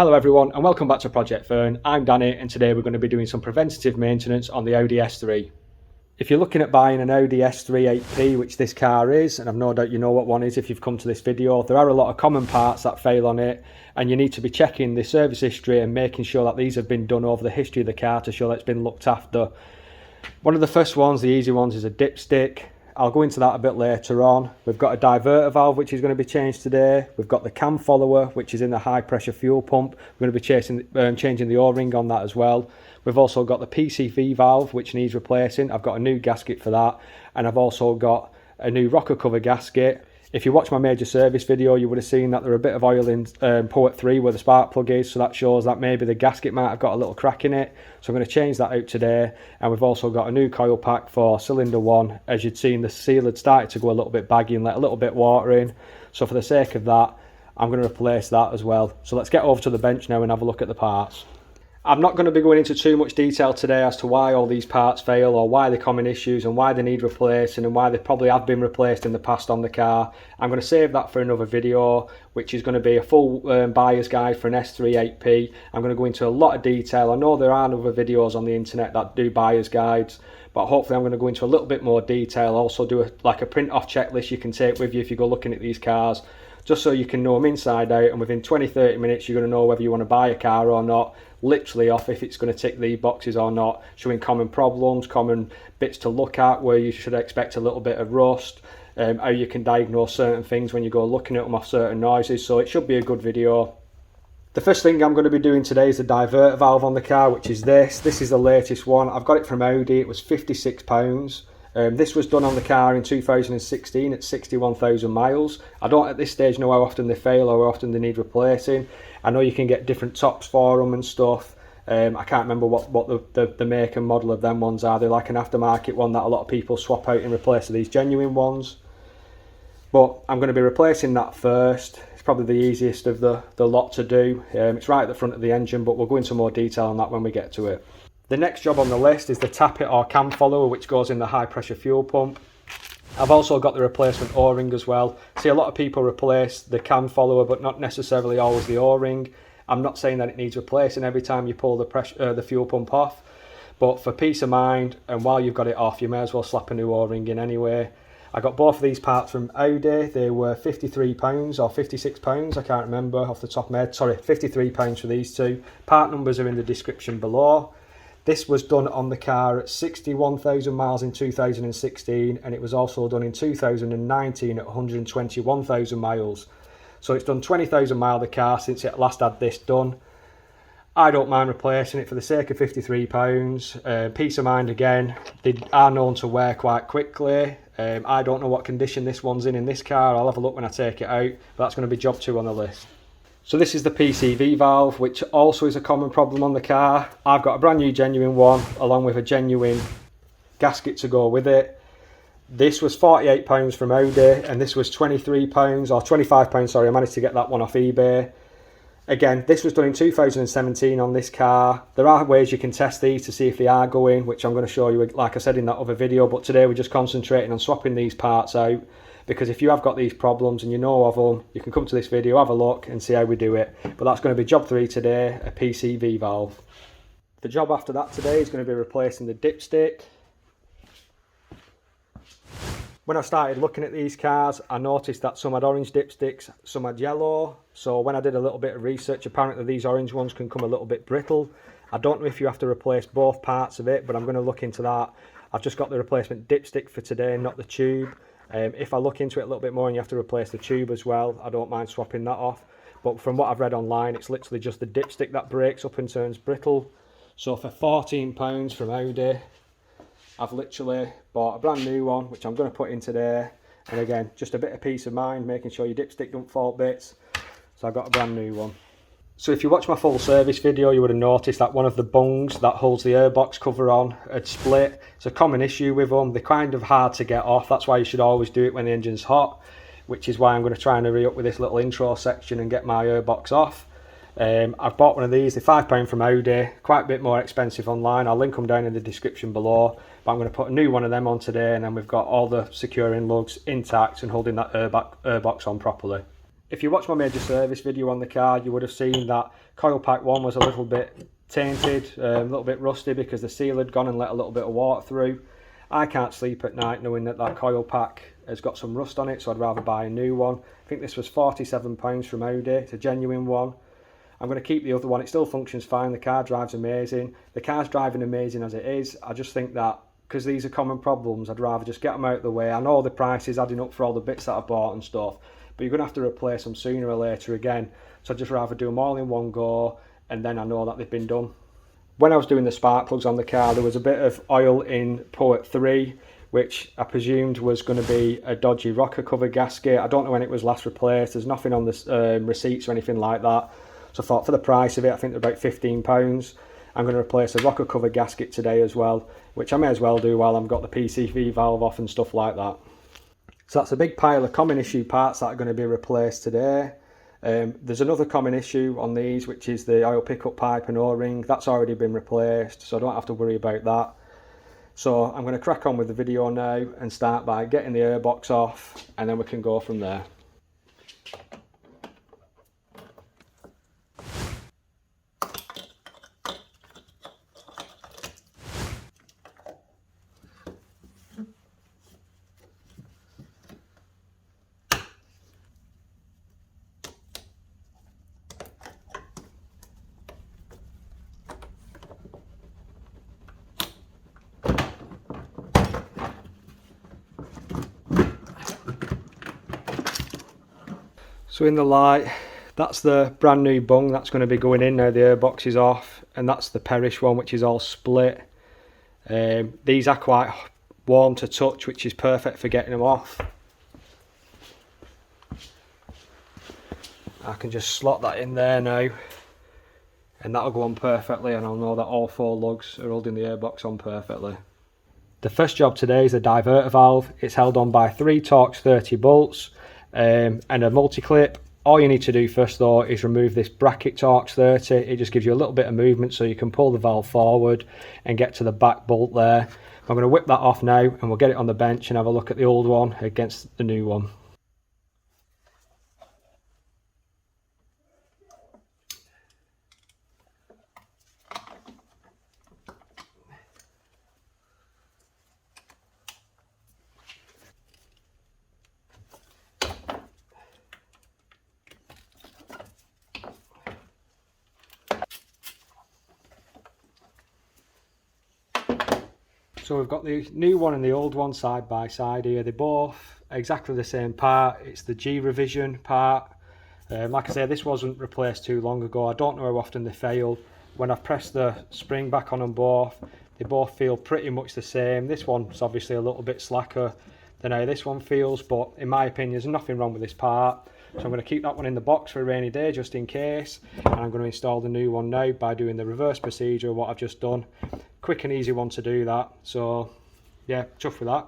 Hello everyone and welcome back to Project Fearn. I'm Danny and today we're going to be doing some preventative maintenance on the Audi S3. If you're looking at buying an Audi S3 8P, which this car is, and I've no doubt you know what one is if you've come to this video, there are a lot of common parts that fail on it and you need to be checking the service history and making sure that these have been done over the history of the car to show that it's been looked after. One of the first ones, the easy ones, is a dipstick. I'll go into that a bit later on. We've got a diverter valve which is going to be changed today. We've got the cam follower which is in the high pressure fuel pump. We're going to be changing the O-ring on that as well. We've also got the PCV valve which needs replacing. I've got a new gasket for that, and I've also got a new rocker cover gasket. If you watch my major service video, you would have seen that there are a bit of oil in port 3 where the spark plug is, so that shows that maybe the gasket might have got a little crack in it. So I'm going to change that out today. And we've also got a new coil pack for cylinder 1. As you'd seen, the seal had started to go a little bit baggy and let a little bit water in. So for the sake of that, I'm going to replace that as well. So let's get over to the bench now and have a look at the parts. I'm not going to be going into too much detail today as to why all these parts fail or why they're common issues and why they need replacing and why they probably have been replaced in the past on the car. I'm going to save that for another video, which is going to be a full buyer's guide for an S3 8P. I'm going to go into a lot of detail. I know there are other videos on the internet that do buyer's guides, but hopefully I'm going to go into a little bit more detail. Also do a print off checklist you can take with you if you go looking at these cars, just so you can know them inside out, and within 20-30 minutes you're going to know whether you want to buy a car or not, literally off if it's going to tick the boxes or not, showing common problems, common bits to look at where you should expect a little bit of rust, how you can diagnose certain things when you go looking at them off certain noises. So it should be a good video. The first thing I'm going to be doing today is the diverter valve on the car, which is this. This is the latest one. I've got it from Audi. It was £56. This was done on the car in 2016 at 61,000 miles. I don't at this stage know how often they fail or how often they need replacing. I know you can get different tops for them and stuff. I can't remember what the make and model of them ones are. They're like an aftermarket one that a lot of people swap out in replace of these genuine ones. But I'm going to be replacing that first. It's probably the easiest of the lot to do. It's right at the front of the engine, but we'll go into more detail on that when we get to it. The next job on the list is the tappet or cam follower, which goes in the high pressure fuel pump. I've also got the replacement O-ring as well. See, a lot of people replace the cam follower but not necessarily always the O-ring. I'm not saying that it needs replacing every time you pull the fuel pump off, but for peace of mind and while you've got it off, you may as well slap a new O-ring in anyway. I got both of these parts from Audi. They were £53 or £56, I can't remember off the top of my head. Sorry, £53 for these two. Part numbers are in the description below. This was done on the car at 61,000 miles in 2016, and it was also done in 2019 at 121,000 miles. So it's done 20,000 miles the car since it last had this done. I don't mind replacing it for the sake of £53. Peace of mind again, they are known to wear quite quickly. I don't know what condition this one's in this car. I'll have a look when I take it out, but that's going to be job 2 on the list. So this is the PCV valve, which also is a common problem on the car. I've got a brand new genuine one along with a genuine gasket to go with it. This was £48 from Audi and this was £23 or £25, sorry, I managed to get that one off eBay. Again, this was done in 2017 on this car. There are ways you can test these to see if they are going, which I'm going to show you like I said in that other video, but today we're just concentrating on swapping these parts out. Because if you have got these problems and you know of them, you can come to this video, have a look and see how we do it. But that's going to be job 3 today, a PCV valve. The job after that today is going to be replacing the dipstick. When I started looking at these cars, I noticed that some had orange dipsticks, some had yellow. So when I did a little bit of research, apparently these orange ones can come a little bit brittle. I don't know if you have to replace both parts of it, but I'm going to look into that. I've just got the replacement dipstick for today, not the tube. If I look into it a little bit more and you have to replace the tube as well, I don't mind swapping that off. But from what I've read online, it's literally just the dipstick that breaks up and turns brittle. So for £14 from Audi, I've literally bought a brand new one, which I'm going to put in today. And again, just a bit of peace of mind, making sure your dipstick don't fall bits. So I've got a brand new one. So if you watch my full service video, you would have noticed that one of the bungs that holds the airbox cover on had split. It's a common issue with them. They're kind of hard to get off. That's why you should always do it when the engine's hot, which is why I'm going to try and hurry up with this little intro section and get my airbox off. I've bought one of these. They're £5 from Audi, quite a bit more expensive online. I'll link them down in the description below. But I'm going to put a new one of them on today, and then we've got all the securing lugs intact and holding that airbox on properly. If you watch my major service video on the car, you would have seen that coil pack 1 was a little bit tainted, a little bit rusty because the seal had gone and let a little bit of water through. I can't sleep at night knowing that that coil pack has got some rust on it, so I'd rather buy a new one. I think this was £47 from Audi. It's a genuine one. I'm going to keep the other one. It still functions fine. The car drives amazing. The car's driving amazing as it is. I just think that because these are common problems, I'd rather just get them out of the way. I know the price is adding up for all the bits that I bought and stuff, but you're going to have to replace them sooner or later again. So I'd just rather do them all in one go, and then I know that they've been done. When I was doing the spark plugs on the car, there was a bit of oil in port 3, which I presumed was going to be a dodgy rocker cover gasket. I don't know when it was last replaced. There's nothing on the receipts or anything like that. So I thought for the price of it, I think they're about £15. I'm going to replace a rocker cover gasket today as well, which I may as well do while I've got the PCV valve off and stuff like that. So that's a big pile of common issue parts that are going to be replaced today. There's another common issue on these, which is the oil pickup pipe and O-ring. That's already been replaced, so I don't have to worry about that. So I'm going to crack on with the video now and start by getting the airbox off, and then we can go from there. So in the light, that's the brand new bung that's going to be going in now the airbox is off, and that's the perish one, which is all split. These are quite warm to touch, which is perfect for getting them off. I can just slot that in there now, and that'll go on perfectly, and I'll know that all 4 lugs are holding the airbox on perfectly. The first job today is a diverter valve. It's held on by 3 Torx 30 bolts and a multi-clip. All you need to do first though is remove this bracket Torx 30. It just gives you a little bit of movement so you can pull the valve forward and get to the back bolt there. I'm going to whip that off now, and we'll get it on the bench and have a look at the old one against the new one. So we've got the new one and the old one side by side here. They're both exactly the same part. It's the G revision part. Like I say, this wasn't replaced too long ago. I don't know how often they fail. When I've pressed the spring back on them both, they both feel pretty much the same. This one's obviously a little bit slacker than how this one feels, but in my opinion there's nothing wrong with this part. So I'm going to keep that one in the box for a rainy day just in case, and I'm going to install the new one now by doing the reverse procedure of what I've just done. Quick and easy one to do that, so yeah, chuffed with that.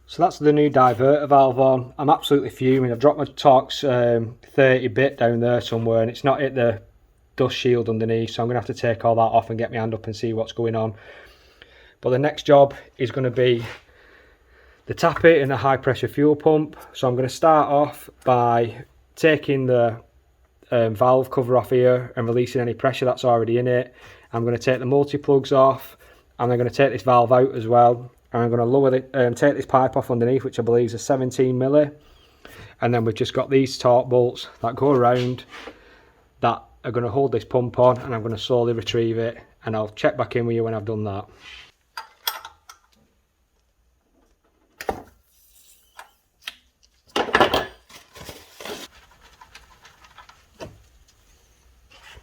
So that's the new diverter valve on. I'm absolutely fuming. I've dropped my Torx 30 bit down there somewhere, and it's not hit the dust shield underneath, so I'm going to have to take all that off and get my hand up and see what's going on. But the next job is going to be the tappet and the high pressure fuel pump. So I'm going to start off by taking the valve cover off here and releasing any pressure that's already in it. I'm going to take the multi-plugs off, and I'm going to take this valve out as well, and I'm going to lower the take this pipe off underneath, which I believe is a 17 milli, and then we've just got these torque bolts that go around that are going to hold this pump on, and I'm going to slowly retrieve it, and I'll check back in with you when I've done that.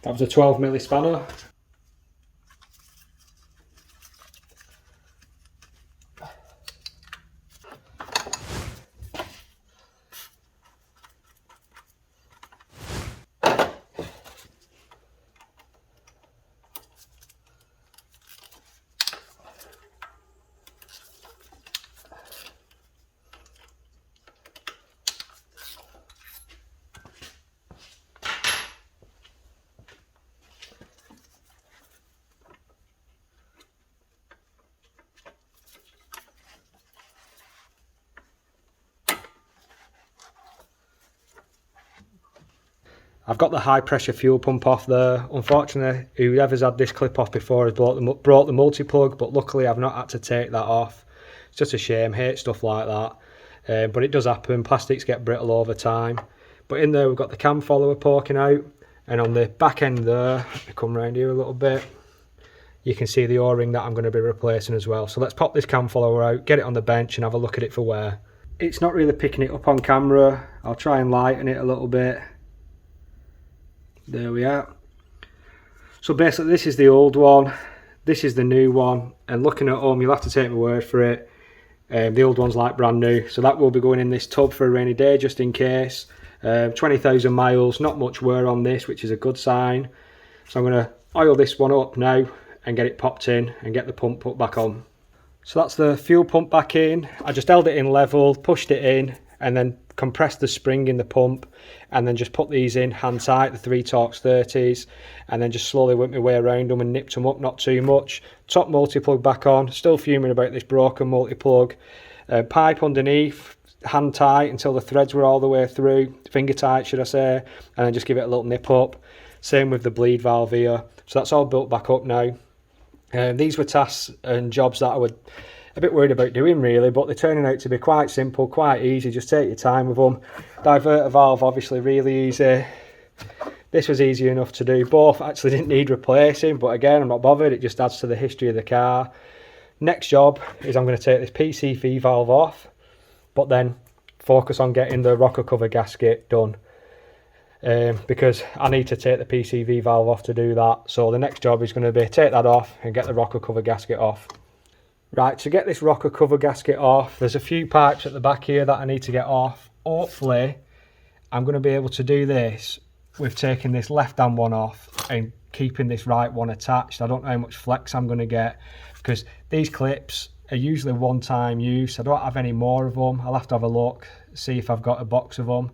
That was a 12 milli spanner. I've got the high pressure fuel pump off there. Unfortunately, whoever's had this clip off before has brought the multi-plug, but luckily I've not had to take that off. It's just a shame, hate stuff like that. But it does happen, plastics get brittle over time. But in there we've got the cam follower poking out, and on the back end there, let me come round here a little bit, you can see the O-ring that I'm going to be replacing as well. So let's pop this cam follower out, get it on the bench and have a look at it for wear. It's not really picking it up on camera. I'll try and lighten it a little bit. There we are. So basically this is the old one, this is the new one, and looking at them, you'll have to take my word for it. The old one's like brand new, so that will be going in this tub for a rainy day just in case. 20,000 miles, not much wear on this, which is a good sign. So I'm going to oil this one up now and get it popped in and get the pump put back on. So that's the fuel pump back in. I just held it in level, pushed it in, and then compressed the spring in the pump, and then just put these in hand tight, the 3 Torx 30s, and then just slowly went my way around them and nipped them up, not too much. Top multi-plug back on, still fuming about this broken multi-plug. Pipe underneath, hand tight until the threads were all the way through, finger tight should I say, and then just give it a little nip up. Same with the bleed valve here. So that's all built back up now. These were tasks and jobs that I was a bit worried about doing really, but they're turning out to be quite simple, quite easy. Just take your time with them. Diverter valve obviously really easy. This was easy enough to do. Both actually didn't need replacing, but again I'm not bothered, it just adds to the history of the car. Next job is I'm going to take this PCV valve off, but then focus on getting the rocker cover gasket done. Because I need to take the PCV valve off to do that. So the next job is going to be take that off and get the rocker cover gasket off. Right, to get this rocker cover gasket off, there's a few pipes at the back here that I need to get off. Hopefully I'm going to be able to do this with taking this left hand one off and keeping this right one attached. I don't know how much flex I'm going to get, because these clips are usually one-time use. I don't have any more of them. I'll have to have a look, see if I've got a box of them.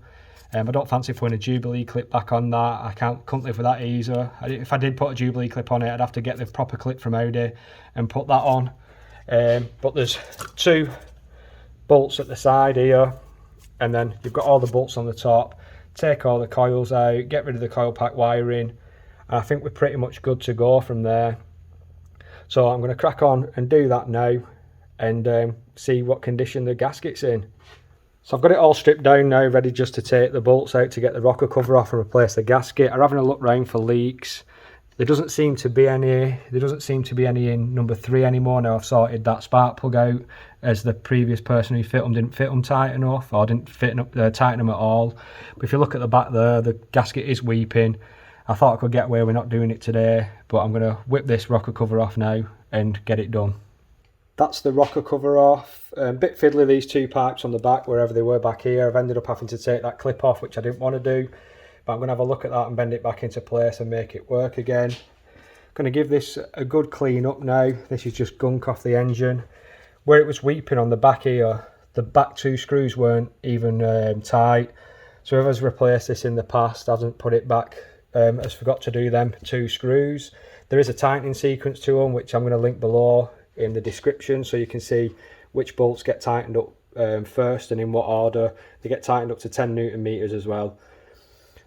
I don't fancy putting a Jubilee clip back on that. I couldn't live with that either. If I did put a Jubilee clip on it, I'd have to get the proper clip from Audi and put that on. But there's 2 bolts at the side here, and then you've got all the bolts on the top. Take all the coils out, get rid of the coil pack wiring, and I think we're pretty much good to go from there. So I'm going to crack on and do that now and see what condition the gasket's in. So I've got it all stripped down now, ready just to take the bolts out to get the rocker cover off and replace the gasket. I'm having a look round for leaks. There doesn't seem to be any in number 3 anymore. Now I've sorted that spark plug out, as the previous person who fit them didn't fit them tight enough, or didn't tighten them at all. But if you look at the back there, the gasket is weeping. I thought I could get away with not doing it today, but I'm going to whip this rocker cover off now and get it done. That's the rocker cover off. A bit fiddly, these 2 pipes on the back, wherever they were back here. I've ended up having to take that clip off, which I didn't want to do. But I'm going to have a look at that and bend it back into place and make it work again. Going to give this a good clean up now. This is just gunk off the engine. Where it was weeping on the back here, the back 2 screws weren't even tight. So whoever's replaced this in the past hasn't put it back, has forgot to do them 2 screws. There is a tightening sequence to them, which I'm going to link below in the description, so you can see which bolts get tightened up first and in what order. They get tightened up to 10 Newton meters as well.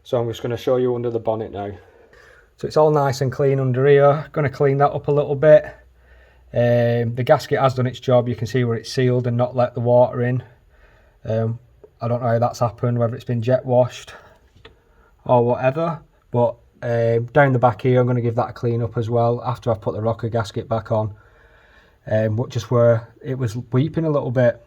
So I'm just going to show you under the bonnet now. So it's all nice and clean under here. Going to clean that up a little bit. The gasket has done its job. You can see where it's sealed and not let the water in. I don't know how that's happened, whether it's been jet washed or whatever, but down the back here I'm going to give that a clean up as well after I've put the rocker gasket back on. Just where it was weeping a little bit.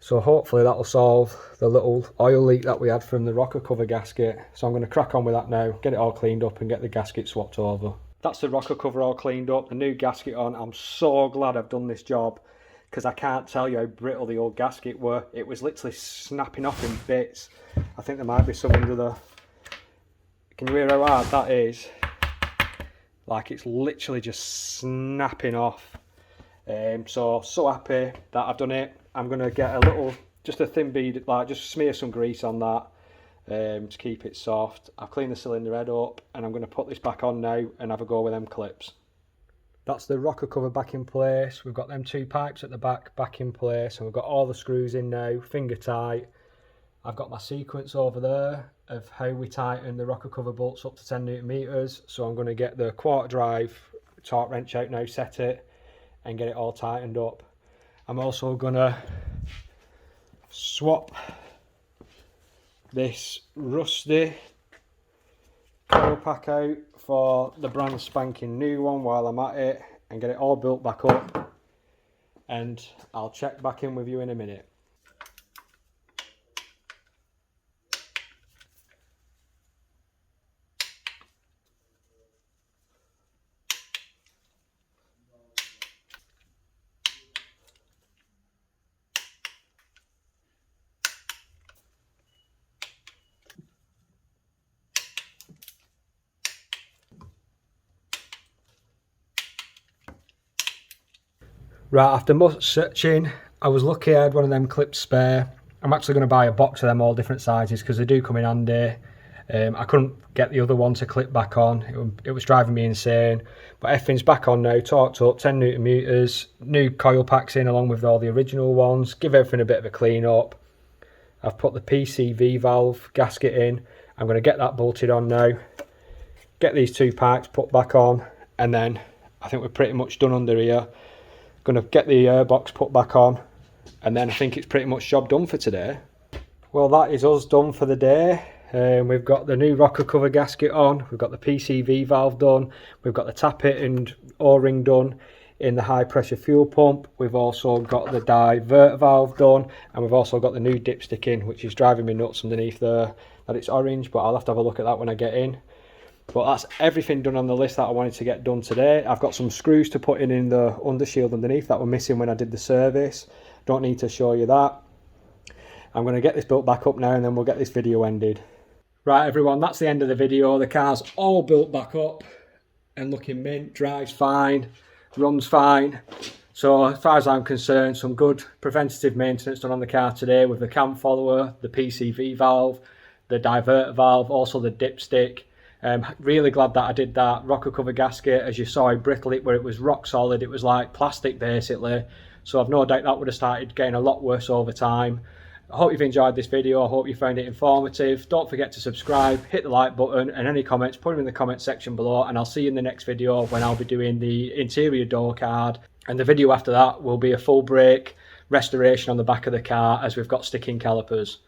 So hopefully that'll solve the little oil leak that we had from the rocker cover gasket. So I'm going to crack on with that now, get it all cleaned up and get the gasket swapped over. That's the rocker cover all cleaned up, the new gasket on. I'm so glad I've done this job, because I can't tell you how brittle the old gasket were. It was literally snapping off in bits. I think there might be some under the... Can you hear how hard that is? Like, it's literally just snapping off. So happy that I've done it. I'm going to get a little, just a thin bead, like just smear some grease on that to keep it soft. I've cleaned the cylinder head up and I'm going to put this back on now and have a go with them clips. That's the rocker cover back in place. We've got them 2 pipes at the back in place, and we've got all the screws in now, finger tight. I've got my sequence over there, of how we tighten the rocker cover bolts up to 10 Newton meters. So I'm going to get the quarter drive torque wrench out now, set it and get it all tightened up. I'm also going to swap this rusty coil pack out for the brand spanking new one while I'm at it and get it all built back up, and I'll check back in with you in a minute. Right, after much searching, I was lucky I had one of them clips spare. I'm actually going to buy a box of them all different sizes because they do come in handy. I couldn't get the other one to clip back on. It was driving me insane. But everything's back on now, torqued up, 10 Newton meters, new coil packs in along with all the original ones. Give everything a bit of a clean up. I've put the PCV valve gasket in. I'm going to get that bolted on now. Get these two packs put back on, and then I think we're pretty much done under here. Going to get the airbox put back on, and then I think it's pretty much job done for today. Well, that is us done for the day. We've got the new rocker cover gasket on, we've got the PCV valve done, we've got the tappet and O-ring done in the high pressure fuel pump, we've also got the diverter valve done, and we've also got the new dipstick in, which is driving me nuts underneath there that it's orange, but I'll have to have a look at that when I get in. But that's everything done on the list that I wanted to get done today. I've got some screws to put in the undershield underneath that were missing when I did the service. Don't need to show you that. I'm going to get this built back up now, and then we'll get this video ended. Right everyone, that's the end of the video. The car's all built back up and looking mint, drives fine, runs fine. So as far as I'm concerned, some good preventative maintenance done on the car today with the cam follower, the PCV valve, the diverter valve, also the dipstick. Really glad that I did that. Rocker cover gasket, as you saw, I brittled it where it was rock solid. It was like plastic basically. So I've no doubt that would have started getting a lot worse over time. I hope you've enjoyed this video. I hope you found it informative. Don't forget to subscribe, hit the like button, and any comments, put them in the comment section below, and I'll see you in the next video when I'll be doing the interior door card. And the video after that will be a full brake restoration on the back of the car, as we've got sticking calipers.